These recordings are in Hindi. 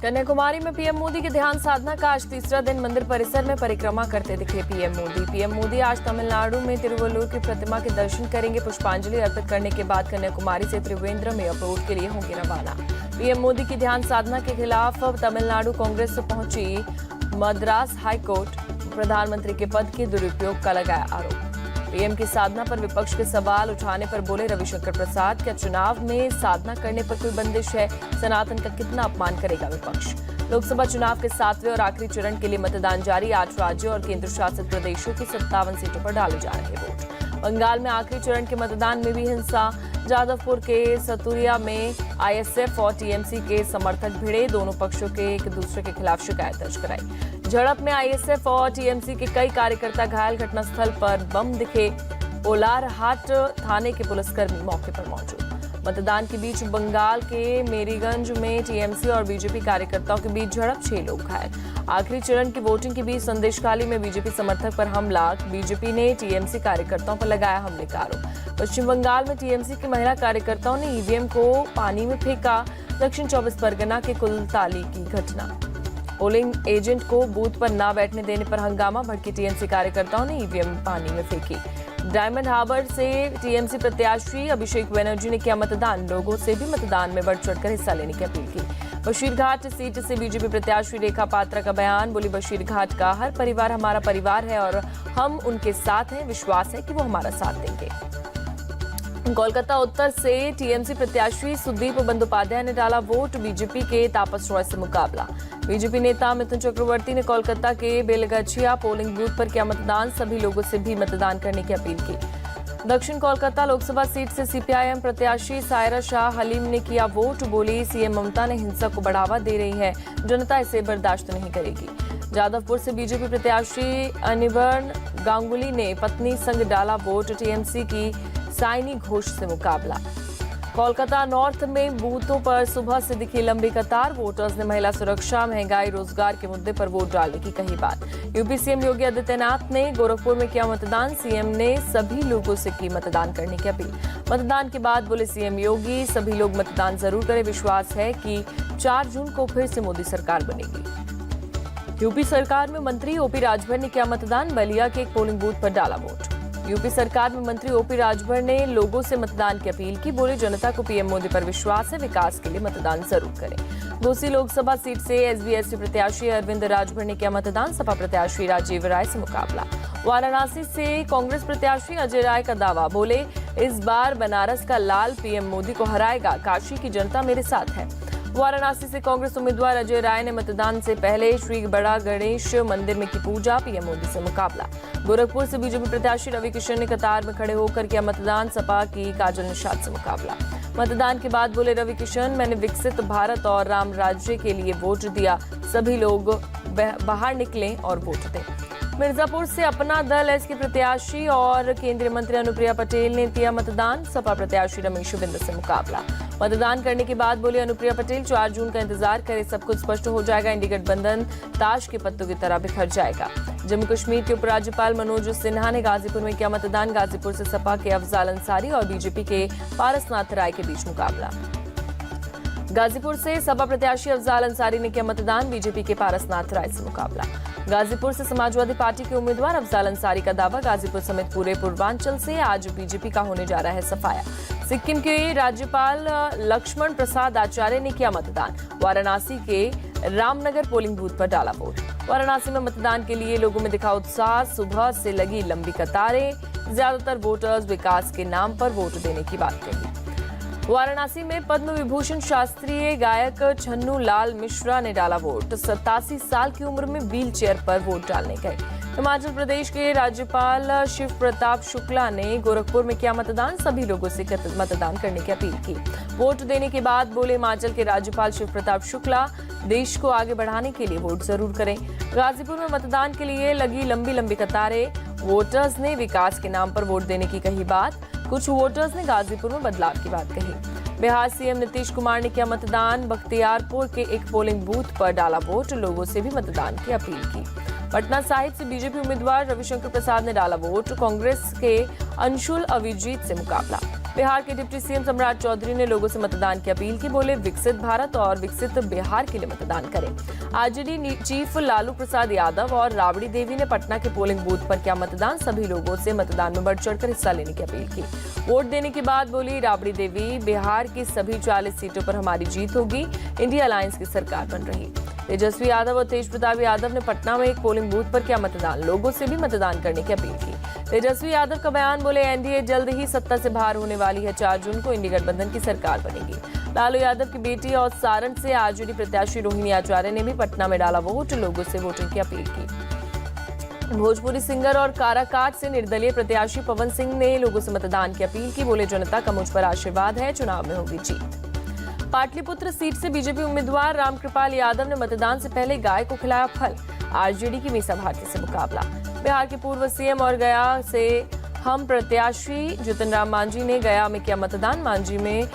कन्याकुमारी में पीएम मोदी के ध्यान साधना का आज तीसरा दिन मंदिर परिसर में परिक्रमा करते दिखे पीएम मोदी। पीएम मोदी आज तमिलनाडु में तिरुवल्लुवर की प्रतिमा के दर्शन करेंगे। पुष्पांजलि अर्पित करने के बाद कन्याकुमारी से त्रिवेंद्र में अपलोड के लिए होंगे रवाना। पीएम मोदी की ध्यान साधना के खिलाफ तमिलनाडु कांग्रेस से पहुंची मद्रास हाईकोर्ट। प्रधानमंत्री के पद के दुरुपयोग का लगाया आरोप। पीएम की साधना पर विपक्ष के सवाल उठाने पर बोले रविशंकर प्रसाद, क्या चुनाव में साधना करने पर कोई बंदिश है? सनातन का कितना अपमान करेगा विपक्ष? लोकसभा चुनाव के 7वें और आखिरी चरण के लिए मतदान जारी। 8 राज्यों और केंद्र शासित प्रदेशों की 57 सीटों पर डाले जा रहे वोट। बंगाल में आखिरी चरण के मतदान में भी हिंसा। जादवपुर के सतुरिया में आईएसएफ और टीएमसी के समर्थक भिड़े। दोनों पक्षों के एक दूसरे के खिलाफ शिकायत दर्ज कराई। झड़प में आईएसएफ और टीएमसी के कई कार्यकर्ता घायल। घटनास्थल पर बम दिखे। ओलारहाट थाने के पुलिसकर्मी मौके पर मौजूद। मतदान के बीच बंगाल के मेरीगंज में टीएमसी और बीजेपी कार्यकर्ताओं के बीच झड़प, 6 लोग घायल। आखिरी चरण की वोटिंग के बीच संदेशखाली में बीजेपी समर्थक पर हमला। बीजेपी ने टीएमसी कार्यकर्ताओं पर लगाया हमले का आरोप। पश्चिम बंगाल में टीएमसी की महिला कार्यकर्ताओं ने ईवीएम को पानी में फेंका। दक्षिण 24 परगना के कुलताली की घटना। पोलिंग एजेंट को बूथ पर न बैठने देने पर हंगामा। भड़की टीएमसी कार्यकर्ताओं ने ईवीएम पानी में फेंकी। डायमंड हार्बर से टीएमसी प्रत्याशी अभिषेक बनर्जी ने किया मतदान। लोगों से भी मतदान में बढ़ चढ़कर हिस्सा लेने की अपील की। बशीरघाट सीट से बीजेपी प्रत्याशी रेखा पात्रा का बयान। बोली, बशीरघाट का हर परिवार हमारा परिवार है और हम उनके साथ हैं। विश्वास है कि वो हमारा साथ देंगे। कोलकाता उत्तर से टीएमसी प्रत्याशी सुदीप बंदोपाध्याय ने डाला वोट। बीजेपी के तापस रॉय से मुकाबला। बीजेपी नेता मिथुन चक्रवर्ती ने कोलकाता के बेलगछिया पोलिंग बूथ पर किया मतदान। सभी लोगों से भी मतदान करने की अपील की। दक्षिण कोलकाता लोकसभा सीट से सीपीआईएम प्रत्याशी सायरा शाह हलीम ने किया वोट। बोली, सीएम ममता ने हिंसा को बढ़ावा दे रही है, जनता इसे बर्दाश्त नहीं करेगी। जादवपुर से बीजेपी प्रत्याशी अनिवर्ण गांगुली ने पत्नी संग डाला वोट। टीएमसी की साइनी घोष से मुकाबला। कोलकाता नॉर्थ में बूथों पर सुबह से दिखी लंबी कतार। वोटर्स ने महिला सुरक्षा, महंगाई, रोजगार के मुद्दे पर वोट डालने की कही बात। यूपी सीएम योगी आदित्यनाथ ने गोरखपुर में किया मतदान। सीएम ने सभी लोगों से की मतदान करने की अपील। मतदान के बाद बोले सीएम योगी, सभी लोग मतदान जरूर करें। विश्वास है कि 4 जून को फिर से मोदी सरकार बनेगी। यूपी सरकार में मंत्री ओपी राजभर ने किया मतदान। बलिया के एक पोलिंग बूथ पर डाला वोट। यूपी सरकार में मंत्री ओपी राजभर ने लोगों से मतदान की अपील की। बोले, जनता को पीएम मोदी पर विश्वास है, विकास के लिए मतदान जरूर करें। घोसी लोकसभा सीट से एसबीएसपी प्रत्याशी अरविंद राजभर ने किया मतदान। सपा प्रत्याशी राजीव राय से मुकाबला। वाराणसी से कांग्रेस प्रत्याशी अजय राय का दावा। बोले, इस बार बनारस का लाल पीएम मोदी को हराएगा। काशी की जनता मेरे साथ है। वाराणसी से कांग्रेस उम्मीदवार अजय राय ने मतदान से पहले श्री बड़ा गणेश मंदिर में की पूजा। पीएम मोदी से मुकाबला। गोरखपुर से बीजेपी प्रत्याशी रवि किशन ने कतार में खड़े होकर किया मतदान। सपा की काजल निषाद से मुकाबला। मतदान के बाद बोले रवि किशन, मैंने विकसित भारत और राम राज्य के लिए वोट दिया। सभी लोग बाहर निकलें और वोट दें। मिर्जापुर से अपना दल एस के प्रत्याशी और केंद्रीय मंत्री अनुप्रिया पटेल ने किया मतदान। सपा प्रत्याशी रमेश बिंद से मुकाबला। मतदान करने के बाद बोले अनुप्रिया पटेल, 4 जून का इंतजार करें, सब कुछ स्पष्ट हो जाएगा। इंडी गठबंधन ताश के पत्तों की तरह बिखर जाएगा। जम्मू कश्मीर के उपराज्यपाल मनोज सिन्हा ने गाजीपुर में किया मतदान। गाजीपुर से सपा के अफजाल अंसारी और बीजेपी के पारसनाथ राय के बीच मुकाबला। गाजीपुर से सपा प्रत्याशी अफजाल अंसारी ने किया मतदान। बीजेपी के पारसनाथ राय से मुकाबला। गाजीपुर से समाजवादी पार्टी के उम्मीदवार अफजाल अंसारी का दावा। गाजीपुर समेत पूरे पूर्वांचल से आज बीजेपी का होने जा रहा है सफाया। सिक्किम के राज्यपाल लक्ष्मण प्रसाद आचार्य ने किया मतदान। वाराणसी के रामनगर पोलिंग बूथ पर डाला वोट। वाराणसी में मतदान के लिए लोगों में दिखा उत्साह। सुबह से लगी लंबी कतारें। ज्यादातर वोटर्स विकास के नाम पर वोट देने की बात कही। वाराणसी में पद्म विभूषण शास्त्रीय गायक छन्नू लाल मिश्रा ने डाला वोट। 87 साल की उम्र में व्हील चेयर पर वोट डालने गए। हिमाचल प्रदेश के राज्यपाल शिव प्रताप शुक्ला ने गोरखपुर में किया मतदान। सभी लोगों से मतदान करने की अपील की। वोट देने के बाद बोले हिमाचल के राज्यपाल शिव प्रताप शुक्ला, देश को आगे बढ़ाने के लिए वोट जरूर करें। गाजीपुर में मतदान के लिए लगी लंबी लंबी कतारें। वोटर्स ने विकास के नाम पर वोट देने की कही बात। कुछ वोटर्स ने गाजीपुर में बदलाव की बात कही। बिहार सीएम नीतीश कुमार ने किया मतदान। बख्तियारपुर के एक पोलिंग बूथ पर डाला वोट। लोगों से भी मतदान की अपील की। पटना साहिब से बीजेपी उम्मीदवार रविशंकर प्रसाद ने डाला वोट। कांग्रेस के अंशुल अभिजीत से मुकाबला। बिहार के डिप्टी सीएम सम्राट चौधरी ने लोगों से मतदान की अपील की। बोले विकसित भारत और विकसित बिहार के लिए मतदान करें। आरजेडी चीफ लालू प्रसाद यादव और राबड़ी देवी ने पटना के पोलिंग बूथ पर किया मतदान। सभी लोगों से मतदान में बढ़ चढ़कर हिस्सा लेने की अपील की। वोट देने के बाद बोली राबड़ी देवी, बिहार की सभी 40 सीटों पर हमारी जीत होगी। इंडिया अलायंस की सरकार बन रही। तेजस्वी यादव और तेज प्रताप यादव ने पटना में एक पोलिंग बूथ पर किया मतदान। लोगों से भी मतदान करने की अपील की। तेजस्वी यादव का बयान, बोले एनडीए जल्द ही सत्ता से बाहर होने वाली है। 4 जून को इंडी गठबंधन की सरकार बनेगी। लालू यादव की बेटी और सारण से आरजेडी प्रत्याशी रोहिणी आचार्य ने भी पटना में डाला वोट। लोगों से वोटिंग की अपील की। भोजपुरी सिंगर और काराकाट से निर्दलीय प्रत्याशी पवन सिंह ने लोगों से मतदान की अपील की। बोले जनता का मुझ पर आशीर्वाद है, चुनाव में होगी जीत। पाटलिपुत्र सीट से बीजेपी उम्मीदवार रामकृपाल यादव ने मतदान से पहले गाय को खिलाया फल। आरजेडी की मीसा भारती से मुकाबला। बिहार के पूर्व सीएम और गया से हम प्रत्याशी जितन राम मांझी ने गया में किया मतदान। मांझी में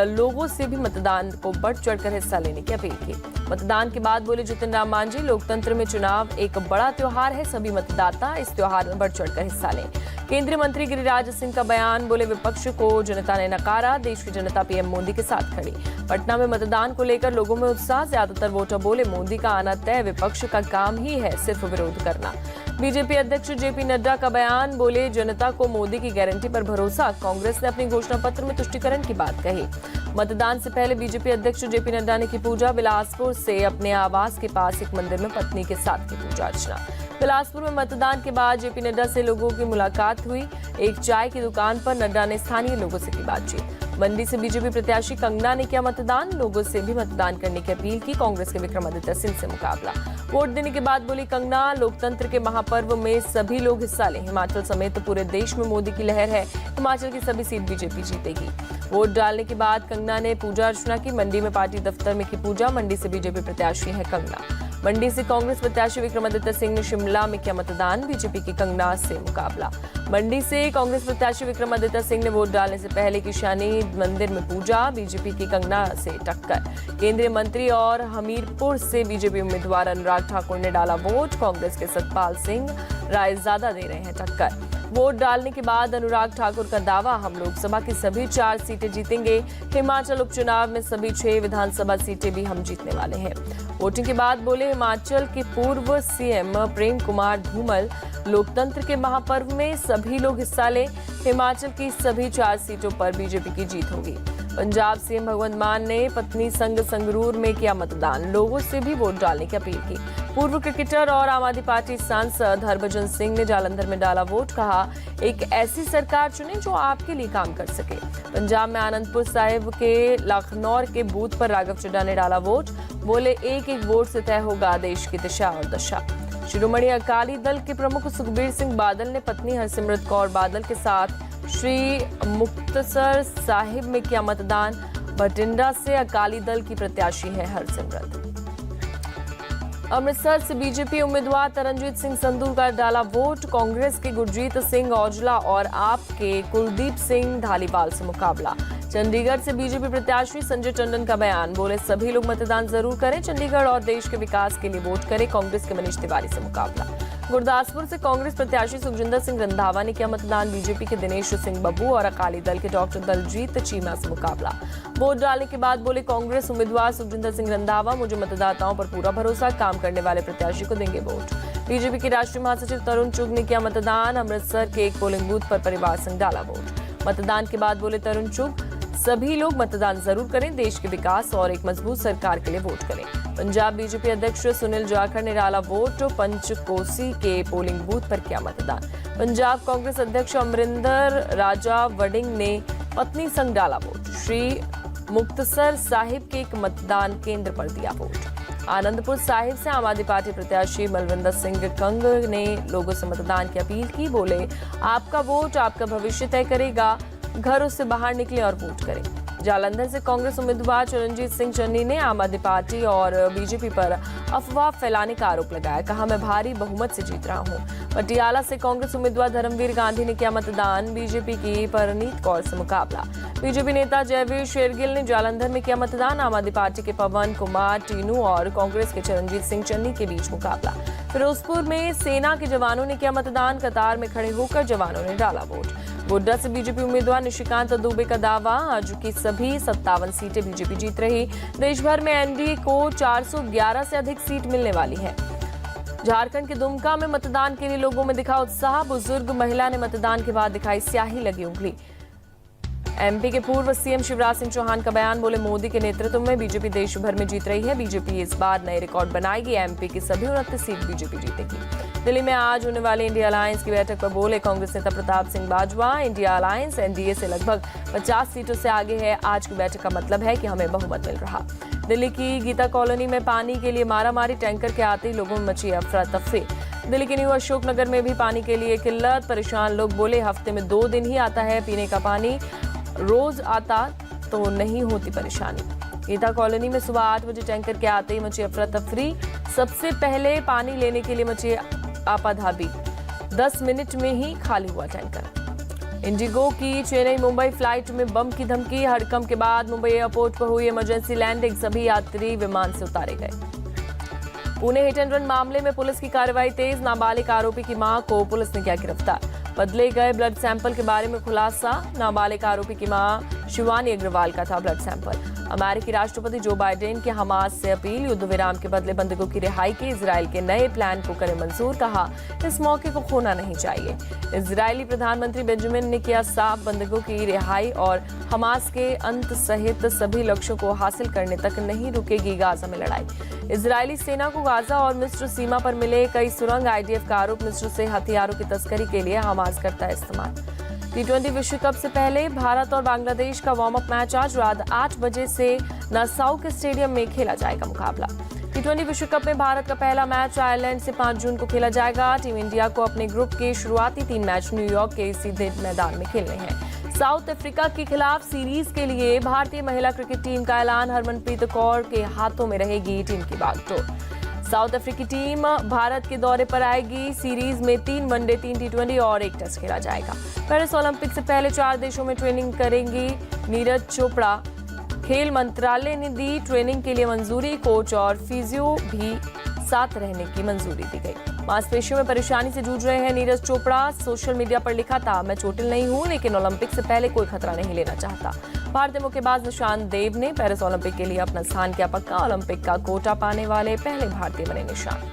लोगों से भी मतदान को बढ़ चढ़कर हिस्सा लेने की अपील की। मतदान के बाद बोले जितन राम मांझी, लोकतंत्र में चुनाव एक बड़ा त्योहार है। सभी मतदाता इस त्योहार में बढ़ चढ़कर हिस्सा लें। केंद्रीय मंत्री गिरिराज सिंह का बयान, बोले विपक्ष को जनता ने नकारा। देश की जनता पीएम मोदी के साथ खड़ी। पटना में मतदान को लेकर लोगों में उत्साह। ज्यादातर वोटर बोले मोदी का आना तय, विपक्ष का काम ही है सिर्फ विरोध करना। बीजेपी अध्यक्ष जेपी नड्डा का बयान, बोले जनता को मोदी की गारंटी पर भरोसा। कांग्रेस ने अपने घोषणा पत्र में तुष्टीकरण की बात कही। मतदान से पहले बीजेपी अध्यक्ष जेपी नड्डा ने की पूजा। बिलासपुर से अपने आवास के पास एक मंदिर में पत्नी के साथ की पूजा अर्चना। बिलासपुर में मतदान के बाद जेपी नड्डा से लोगों की मुलाकात हुई। एक चाय की दुकान पर नड्डा ने स्थानीय लोगों से की बातचीत। मंडी से बीजेपी प्रत्याशी कंगना ने किया मतदान। लोगों से भी मतदान करने की अपील की। कांग्रेस के विक्रमादित्य सिंह से मुकाबला। वोट देने के बाद बोली कंगना, लोकतंत्र के महापर्व में सभी लोग हिस्सा लें। हिमाचल समेत पूरे देश में मोदी की लहर है। हिमाचल की सभी सीट बीजेपी जीतेगी। वोट डालने के बाद कंगना ने पूजा अर्चना की। मंडी में पार्टी दफ्तर में की पूजा। मंडी से बीजेपी प्रत्याशी है कंगना। मंडी से कांग्रेस प्रत्याशी विक्रमादित्य सिंह ने शिमला में किया मतदान। बीजेपी की कंगना से मुकाबला। मंडी से कांग्रेस प्रत्याशी विक्रमादित्य सिंह ने वोट डालने से पहले की शानी मंदिर में पूजा। बीजेपी की कंगना से टक्कर। केंद्रीय मंत्री और हमीरपुर से बीजेपी उम्मीदवार अनुराग ठाकुर ने डाला वोट। कांग्रेस के सतपाल सिंह रायजादा दे रहे हैं टक्कर। वोट डालने के बाद अनुराग ठाकुर का दावा, हम लोकसभा की सभी 4 सीटें जीतेंगे। हिमाचल उपचुनाव में सभी 6 विधानसभा सीटें भी हम जीतने वाले हैं। वोटिंग के बाद बोले हिमाचल के पूर्व सीएम प्रेम कुमार धूमल, लोकतंत्र के महापर्व में सभी लोग हिस्सा लें। हिमाचल की सभी 4 सीटों पर बीजेपी की जीत होगी। पंजाब सीएम भगवंत मान ने पत्नी संग संगरूर में किया मतदान। लोगों से भी वोट डालने की अपील की। पूर्व क्रिकेटर और आम आदमी पार्टी सांसद हरभजन सिंह ने जालंधर में डाला वोट। कहा, एक ऐसी सरकार चुने जो आपके लिए काम कर सके। पंजाब में आनंदपुर साहिब के लखनौर के बूथ पर राघव चड्ढा ने डाला वोट। बोले एक एक वोट से तय होगा देश की दिशा और दशा। शिरोमणि अकाली दल के प्रमुख सुखबीर सिंह बादल ने पत्नी हरसिमरत कौर बादल के साथ श्री मुक्तसर साहिब में किया मतदान। बठिंडा से अकाली दल की प्रत्याशी है हरसिमरत। अमृतसर से बीजेपी उम्मीदवार तरनजीत सिंह संधू का डाला वोट। कांग्रेस के गुरजीत सिंह औजला और आप के कुलदीप सिंह धालीवाल से मुकाबला। चंडीगढ़ से बीजेपी प्रत्याशी संजय टंडन का बयान, बोले सभी लोग मतदान जरूर करें। चंडीगढ़ और देश के विकास के लिए वोट करें। कांग्रेस के मनीष तिवारी से मुकाबला। गुरदासपुर से कांग्रेस प्रत्याशी सुखजिंदर सिंह रंधावा ने किया मतदान। बीजेपी के दिनेश सिंह बब्बू और अकाली दल के डॉक्टर दलजीत चीमा से मुकाबला। वोट डालने के बाद बोले कांग्रेस उम्मीदवार सुखजिंदर सिंह रंधावा, मुझे मतदाताओं पर पूरा भरोसा, काम करने वाले प्रत्याशी को देंगे वोट। बीजेपी के राष्ट्रीय महासचिव तरुण चुग ने किया मतदान। अमृतसर के एक पोलिंग बूथ पर परिवार संग डाला वोट। मतदान के बाद बोले तरुण चुग, सभी लोग मतदान जरूर करें। देश के विकास और एक मजबूत सरकार के लिए वोट करें। पंजाब बीजेपी अध्यक्ष सुनील जाखड़ ने डाला वोट। पंचकोसी के पोलिंग बूथ पर किया मतदान। पंजाब कांग्रेस अध्यक्ष अमरिंदर राजा वडिंग ने पत्नी संग डाला वोट। श्री मुक्तसर साहिब के एक मतदान केंद्र पर दिया वोट। आनंदपुर साहिब से आम आदमी पार्टी प्रत्याशी बलविंदर सिंह कंग ने लोगों से मतदान की अपील की। बोले आपका वोट आपका भविष्य तय करेगा। घरों से बाहर निकले और वोट करें। जालंधर से कांग्रेस उम्मीदवार चरणजीत सिंह चन्नी ने आम आदमी पार्टी और बीजेपी पर अफवाह फैलाने का आरोप लगाया। कहा, मैं भारी बहुमत से जीत रहा हूं। पटियाला से कांग्रेस उम्मीदवार धर्मवीर गांधी ने किया मतदान। बीजेपी की परनीत कौर से मुकाबला। बीजेपी नेता जयवीर शेरगिल ने जालंधर में किया मतदान। आम आदमी पार्टी के पवन कुमार टीनू और कांग्रेस के चरणजीत सिंह चन्नी के बीच मुकाबला। फिरोजपुर में सेना के जवानों ने किया मतदान। कतार में खड़े होकर जवानों ने डाला वोट। गोड्डा से बीजेपी उम्मीदवार निशिकांत दुबे का दावा, आज की सभी 57 सीटें बीजेपी जीत रही। देश भर में एनडीए को 411 से अधिक सीट मिलने वाली है। झारखंड के दुमका में मतदान के लिए लोगों में दिखा उत्साह, बुजुर्ग महिला ने मतदान के बाद दिखाई स्याही लगी उंगली। एमपी के पूर्व सीएम शिवराज सिंह चौहान का बयान, बोले मोदी के नेतृत्व में बीजेपी देश भर में जीत रही है। बीजेपी इस बार नए रिकॉर्ड बनाएगी, एमपी की सभी 29 सीट बीजेपी जीतेगी। दिल्ली में आज होने वाले इंडिया अलायंस की बैठक पर बोले कांग्रेस नेता Pratap Singh Bajwa, India alliance NDA से लगभग 50 सीटों से आगे है। आज की बैठक का मतलब है कि हमें बहुमत मिल रहा। दिल्ली की गीता कॉलोनी में पानी के लिए मारामारी, टैंकर के आते ही लोगों में मची अफरा तफरी। दिल्ली के न्यू अशोकनगर में भी पानी के लिए किल्लत, परेशान लोग बोले हफ्ते में 2 दिन ही आता है पीने का पानी, रोज आता तो नहीं होती परेशानी। गीता कॉलोनी में सुबह 8 बजे टैंकर के आते ही मची अफरा तफरी, सबसे पहले पानी लेने के लिए मची आपाधापी, 10 मिनट में ही खाली हुआ टैंकर। इंडिगो की चेन्नई मुंबई फ्लाइट में बम की धमकी, हड़कंप के बाद मुंबई एयरपोर्ट पर हुई इमरजेंसी लैंडिंग, सभी यात्री विमान से उतारे गए। पुणे हिट एंड रन मामले में पुलिस की कार्रवाई तेज, नाबालिग आरोपी की मां को पुलिस ने किया गिरफ्तार। बदले गए ब्लड सैंपल के बारे में खुलासा, नाबालिग आरोपी की मां शिवानी अग्रवाल का था ब्लड सैंपल। अमेरिकी राष्ट्रपति जो बाइडेन की हमास से अपील, युद्ध विराम के बदले बंधकों की रिहाई के इजराइल के नए प्लान को करें मंजूर, कहा इस मौके को खोना नहीं चाहिए। इजरायली प्रधानमंत्री बेंजामिन ने किया साफ, बंधकों की रिहाई और हमास के अंत सहित सभी लक्ष्यों को हासिल करने तक नहीं रुकेगी गाजा में लड़ाई। इजरायली सेना को गाजा और मिस्र सीमा पर मिले कई सुरंग, आईडीएफ का आरोप मिस्र से हथियारों की तस्करी के लिए हमास करता है इस्तेमाल। T20 विश्व कप से पहले भारत और बांग्लादेश का वार्म अप मैच आज रात 8 बजे से नासाउ के स्टेडियम में खेला जाएगा मुकाबला। T20 विश्व कप में भारत का पहला मैच आयरलैंड से 5 जून को खेला जाएगा। टीम इंडिया को अपने ग्रुप के शुरुआती 3 मैच न्यूयॉर्क के सीधे मैदान में खेलने हैं। साउथ अफ्रीका के खिलाफ सीरीज के लिए भारतीय महिला क्रिकेट टीम का ऐलान, हरमनप्रीत कौर के हाथों में रहेगी टीम की बागडोर। साउथ अफ्रीकी टीम भारत के दौरे पर आएगी। सीरीज में 3 वनडे, 3 T20 और 1 टेस्ट खेला जाएगा। पेरिस ओलंपिक से पहले 4 देशों में ट्रेनिंग करेंगी नीरज चोपड़ा। खेल मंत्रालय ने दी ट्रेनिंग के लिए मंजूरी, कोच और फिजियो भी साथ रहने की मंजूरी दी गई। मांसपेशियों में परेशानी से जूझ रहे हैं नीरज चोपड़ा, सोशल मीडिया पर लिखा था, मैं चोटिल नहीं हूं लेकिन ओलंपिक से पहले कोई खतरा नहीं लेना चाहता। भारतीय मुक्केबाज निशान देव ने पेरिस ओलंपिक के लिए अपना स्थान किया पक्का, ओलंपिक का कोटा पाने वाले पहले भारतीय बने निशान।